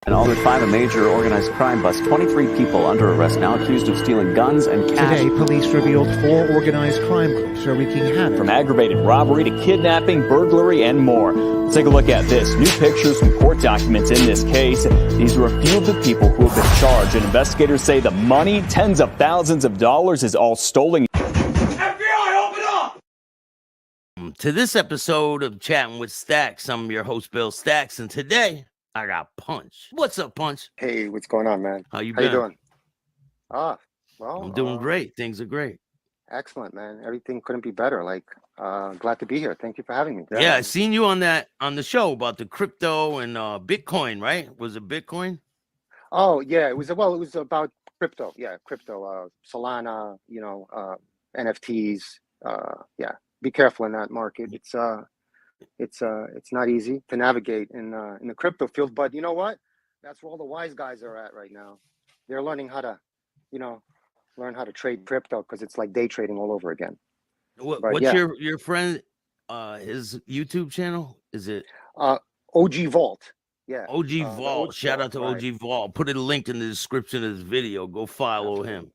And all but 5, a major organized crime bust. 23 people under arrest now, accused of stealing guns and cash. Today, police revealed 4 organized crime groups are wreaking havoc. From aggravated robbery to kidnapping, burglary, and more. Let's take a look at this. New pictures from court documents in this case. These are a few of the people who have been charged, and investigators say the money, tens of thousands of dollars, is all stolen. FBI, open up! To this episode of Chatting with Stacks, I'm your host, Bill Stacks, and today I got Punch. What's up, Punch? Hey, what's going on, man? How you doing? Well, I'm doing great. Things are great. Excellent, man. Everything couldn't be better. Glad to be here. Thank you for having me. Yeah, I seen you on the show about the crypto and Bitcoin, right? Was it Bitcoin? Oh, yeah. It was about crypto. Yeah, crypto, Solana, NFTs. Yeah. Be careful in that market. It's not easy to navigate in the crypto field, but you know what? That's where all the wise guys are at right now. They're learning how to, learn how to trade crypto because it's like day trading all over again. What's your friend his YouTube channel? Is it OG Vault? Yeah. OG Vault. Shout out to right. OG Vault. Put a link in the description of this video. Go follow him.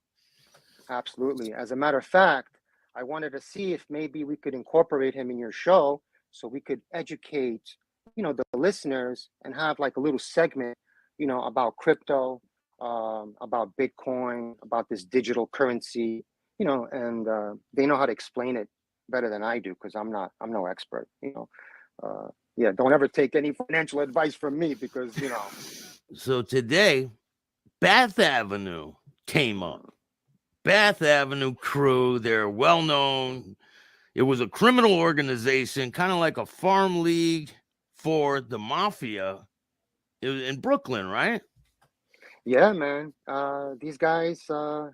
Absolutely. As a matter of fact, I wanted to see if maybe we could incorporate him in your show so we could educate, the listeners and have like a little segment, about crypto, about Bitcoin, about this digital currency, and they know how to explain it better than I do because I'm no expert, Yeah, don't ever take any financial advice from me because, So today, Bath Avenue came up. Bath Avenue crew, they're well known. It was a criminal organization, kind of like a farm league for the Mafia. It was in Brooklyn, right? Yeah, man. These guys were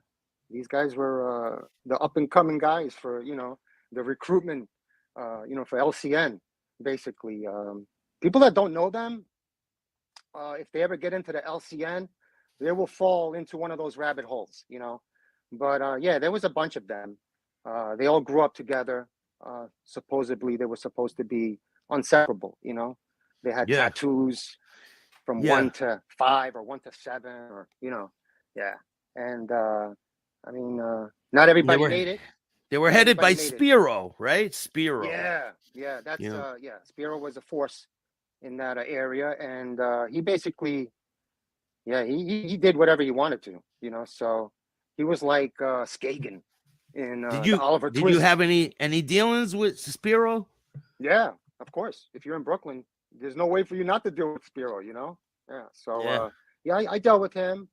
the up and coming guys for the recruitment, for LCN, basically. People that don't know them, if they ever get into the LCN, they will fall into one of those rabbit holes, But yeah, there was a bunch of them. They all grew up together. Supposedly, they were supposed to be inseparable. They had tattoos from 1 to 5 or 1 to 7, or yeah. And I mean, not everybody made it. They were headed by Spiro, right? Spiro. Yeah. That's Spiro was a force in that area, and he basically, he did whatever he wanted to, So he was like Skagen in Oliver Twist. Did you have any dealings with Spiro? Yeah, of course. If you're in Brooklyn, there's no way for you not to deal with Spiro, Yeah. So I dealt with him,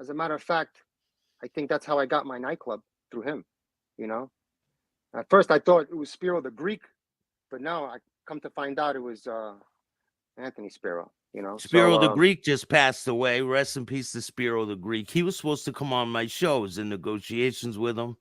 As a matter of fact, I think that's how I got my nightclub, through him, At first I thought it was Spiro the Greek, but now I come to find out it was Anthony Spiro. Spiro the Greek just passed away. Rest in peace to Spiro the Greek. He was supposed to come on my shows in negotiations with him,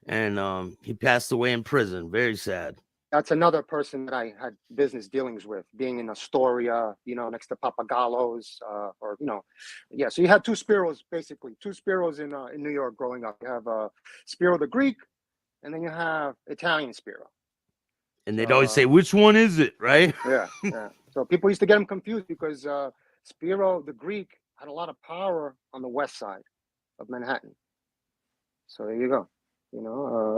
and he passed away in prison. Very sad. That's another person that I had business dealings with, being in Astoria, next to Papagallo's, So you had 2 Spiros, basically 2 Spiros in New York growing up. You have Spiro the Greek, and then you have Italian Spiro. And they'd always say, which one is it, right? Yeah. So people used to get them confused because Spiro the Greek had a lot of power on the west side of Manhattan. So there you go.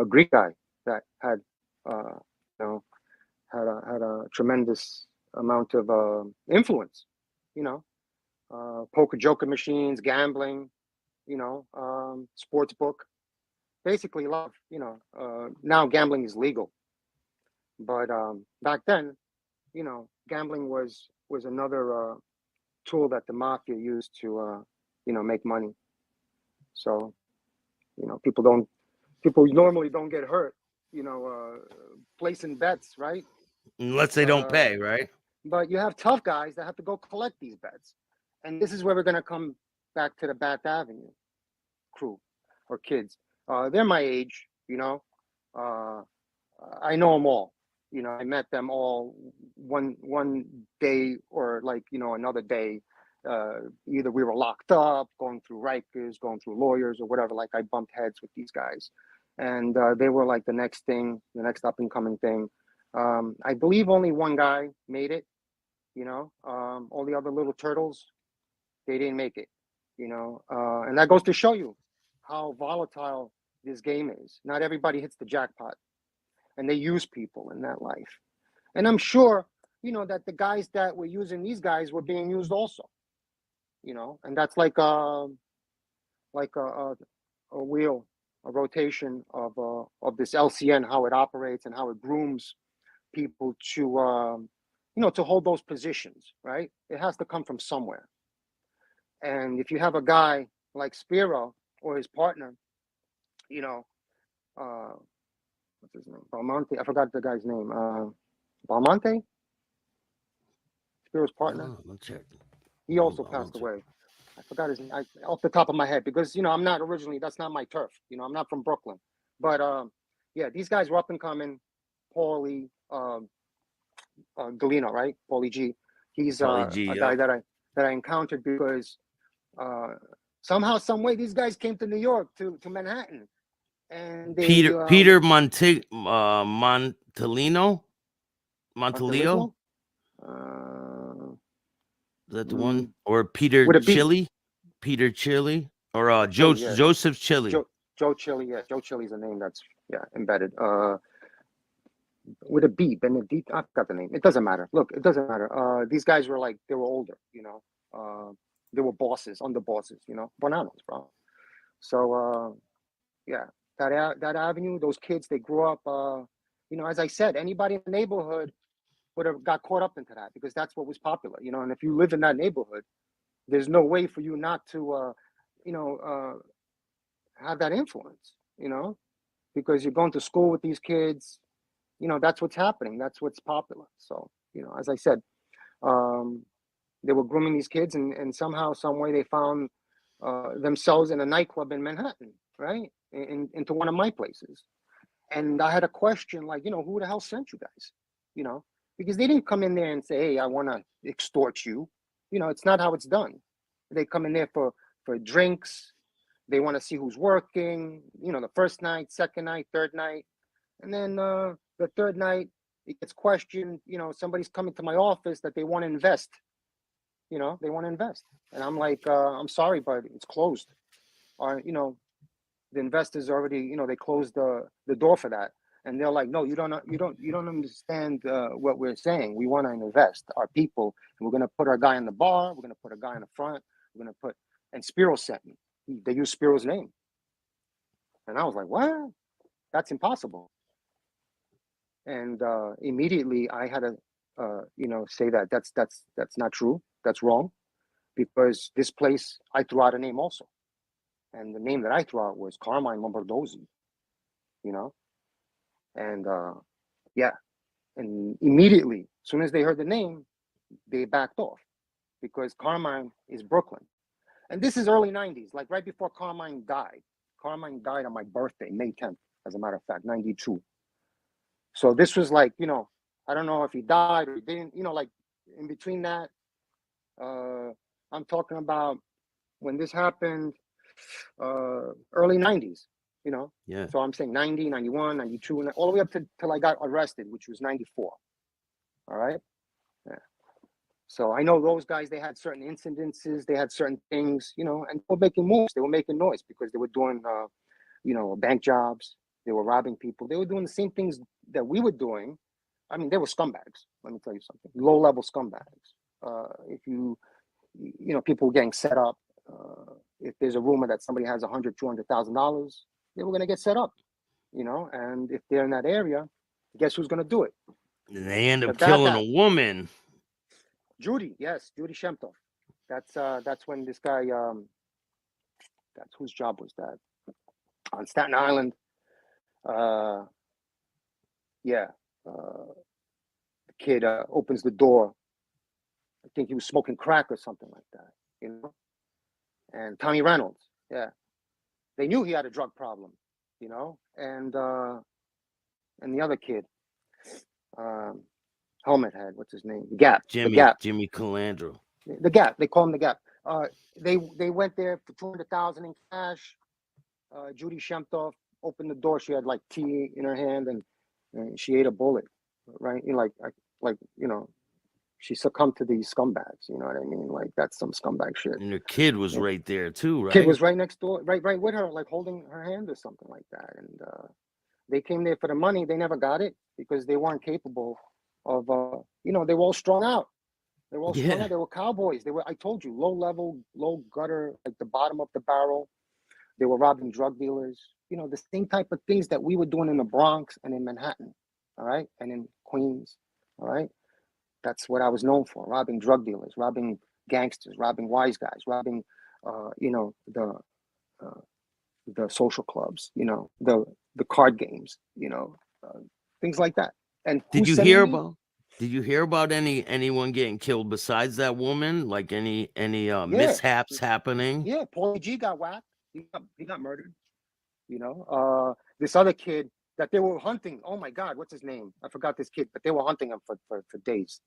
A Greek guy that had, had a tremendous amount of influence. Poker joker machines, gambling, sports book. Basically, a lot of, now gambling is legal. But back then, gambling was another tool that the Mafia used to, make money. So, people normally don't get hurt, placing bets, right? Unless they don't pay, right? But you have tough guys that have to go collect these bets. And this is where we're going to come back to the Bath Avenue crew or kids. They're my age, I know them all. I met them all one day or another day. Either we were locked up, going through Rikers, going through lawyers or whatever. Like I bumped heads with these guys, and they were like the next up and coming thing. I believe only one guy made it, All the other little turtles, they didn't make it, and that goes to show you how volatile this game is. Not everybody hits the jackpot, and they use people in that life. And I'm sure, that the guys that were using these guys were being used also, and that's like a wheel, a rotation of this LCN, how it operates and how it grooms people to to hold those positions, right? It has to come from somewhere. And if you have a guy like Spiro or his partner, what's his name? Belmonte. I forgot the guy's name. Belmonte? Spiro's partner. Let's check. He also passed away. I forgot his name off the top of my head because I'm not originally, that's not my turf. I'm not from Brooklyn. But yeah, these guys were up and coming. Paulie Galino, right? Paulie G. He's a guy that I encountered because somehow, some way, these guys came to New York, to Manhattan, and they, Peter Montalino. Is that the one? Or Peter Chili? Peter Chili? Or Joseph Chili? Joe Chili, yeah. Joe Chili's a name that's embedded. With a B, Benedict, I forgot the name. It doesn't matter. Look, it doesn't matter. These guys were they were older, they were bosses, underbosses, bananas, bro. So yeah, that avenue, those kids, they grew up, as I said, anybody in the neighborhood would have got caught up into that because that's what was popular, and if you live in that neighborhood, there's no way for you not to have that influence, because you're going to school with these kids, that's what's happening, that's what's popular. So, as I said, they were grooming these kids, and somehow, some way, they found themselves in a nightclub in Manhattan, right? Into one of my places. And I had a question like, who the hell sent you guys? Because they didn't come in there and say, hey, I want to extort you. It's not how it's done. They come in there for drinks. They want to see who's working, the first night, second night, third night. And then the third night, it gets questioned, somebody's coming to my office that they want to invest. They want to invest. And I'm like, I'm sorry, but it's closed. Or, the investors already, they closed the door for that. And they're like, no, you don't understand what we're saying. We want to invest our people, and we're going to put our guy in the bar. We're going to put a guy in the front. We're going to and Spiro sent me. They used Spiro's name. And I was like, what? That's impossible. And immediately I had to, say that that's not true. That's wrong, because this place, I threw out a name also. And the name that I threw out was Carmine Lombardozzi, And yeah, and immediately, as soon as they heard the name, they backed off, because Carmine is Brooklyn. And this is early 90s, like right before Carmine died. Carmine died on my birthday, May 10th, as a matter of fact, 92. So this was like, I don't know if he died or he didn't, like in between that. I'm talking about when this happened, early 90s, Yeah. So I'm saying 90, 91, 92, and all the way up till I got arrested, which was 94. All right. Yeah. So I know those guys, they had certain incidences, they had certain things, and they were making moves, they were making noise because they were doing, bank jobs, they were robbing people, they were doing the same things that we were doing. I mean, they were scumbags. Let me tell you something, low-level scumbags. If people were getting set up. If there's a rumor that somebody has $100,000-$200,000, they were going to get set up, and if they're in that area, guess who's going to do it? And they end up killing a woman. Judy Shmorf. That's when this guy, that's whose job was that? On Staten Island. The kid opens the door. I think he was smoking crack or something like that, And Tommy Reynolds, yeah. They knew he had a drug problem, and the other kid, helmet head, what's his name? Jimmy Calandro. The Gap. They call him the Gap. They went there for $200,000 in cash. Judy Shmorf opened the door. She had like tea in her hand, and she ate a bullet, right? she succumbed to these scumbags. You know what I mean? Like that's some scumbag shit. And her kid was right there too, right? Kid was right next door, right with her, like holding her hand or something like that. And they came there for the money. They never got it because they weren't capable of, you know, they were all strung out. They were all strung out. They were cowboys. They were, I told you, low level, low gutter, like the bottom of the barrel. They were robbing drug dealers. You know, the same type of things that we were doing in the Bronx and in Manhattan, all right, and in Queens, all right. That's what I was known for: robbing drug dealers, robbing gangsters, robbing wise guys, robbing, you know, the social clubs, you know, the card games, you know, things like that. And did you hear about anyone getting killed besides that woman? Like any mishaps happening? Yeah, Paulie G got whacked. He got murdered. You know, this other kid that they were hunting. Oh my God, what's his name? I forgot this kid, but they were hunting him for days.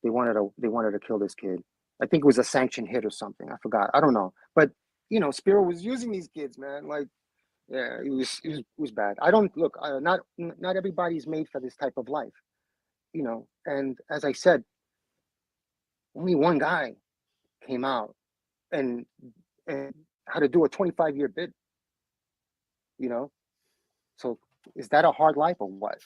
They wanted to kill this kid. I think it was a sanctioned hit or something. I forgot. I don't know. But you know, Spiro was using these kids, man. Like, yeah, it was bad. I don't look. Not everybody's made for this type of life, you know. And as I said, only one guy came out and had to do a 25-year bid. You know, so is that a hard life or what?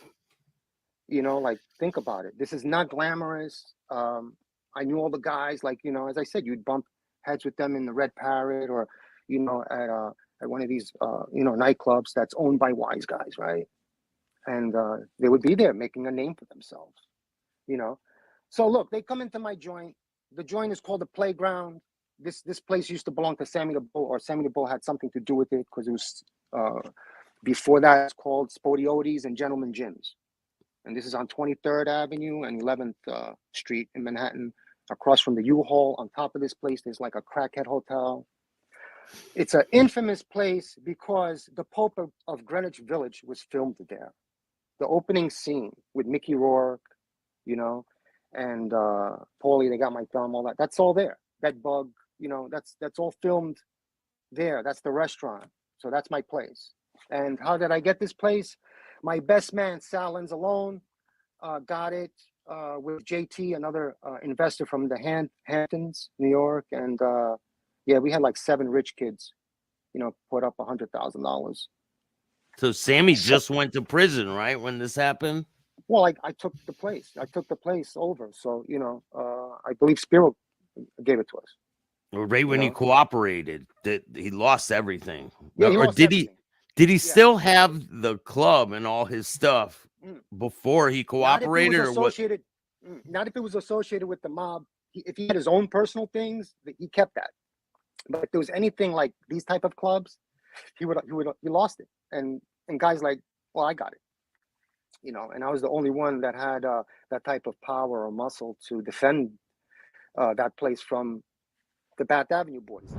You know, like think about it. This is not glamorous. I knew all the guys. Like, you know, as I said, you'd bump heads with them in the Red Parrot or, you know, at one of these you know, nightclubs that's owned by wise guys, right? And they would be there making a name for themselves, you know. So look, they come into my joint. The joint is called the Playground. This place used to belong to Sammy the Bull, or Sammy the Bull had something to do with it because it was before that it's called Spodiotes and Gentleman Gyms. And this is on 23rd Avenue and 11th Street in Manhattan, across from the U-Haul. On top of this place, there's like a crackhead hotel. It's an infamous place because the Pope of Greenwich Village was filmed there. The opening scene with Mickey Rourke, you know, and Paulie, They Got My Thumb, all that. That's all there. Bedbug, you know, that's all filmed there. That's the restaurant. So that's my place. And how did I get this place? My best man, Sal Lenzalone, got it with JT, another investor from the Hamptons, New York. And yeah, we had like 7 rich kids, you know, put up $100,000. So Sammy just went to prison, right, when this happened? Well, I took the place. I took the place over. So, you know, I believe Spiro gave it to us. Right when he cooperated, that he lost everything. Yeah, or lost did everything. Did he still have the club and all his stuff before he cooperated, or what? Not if it was associated with the mob. If he had his own personal things, he kept that. But if there was anything like these type of clubs, he lost it. And guys like, well, I got it, you know. And I was the only one that had that type of power or muscle to defend that place from the Bath Avenue boys.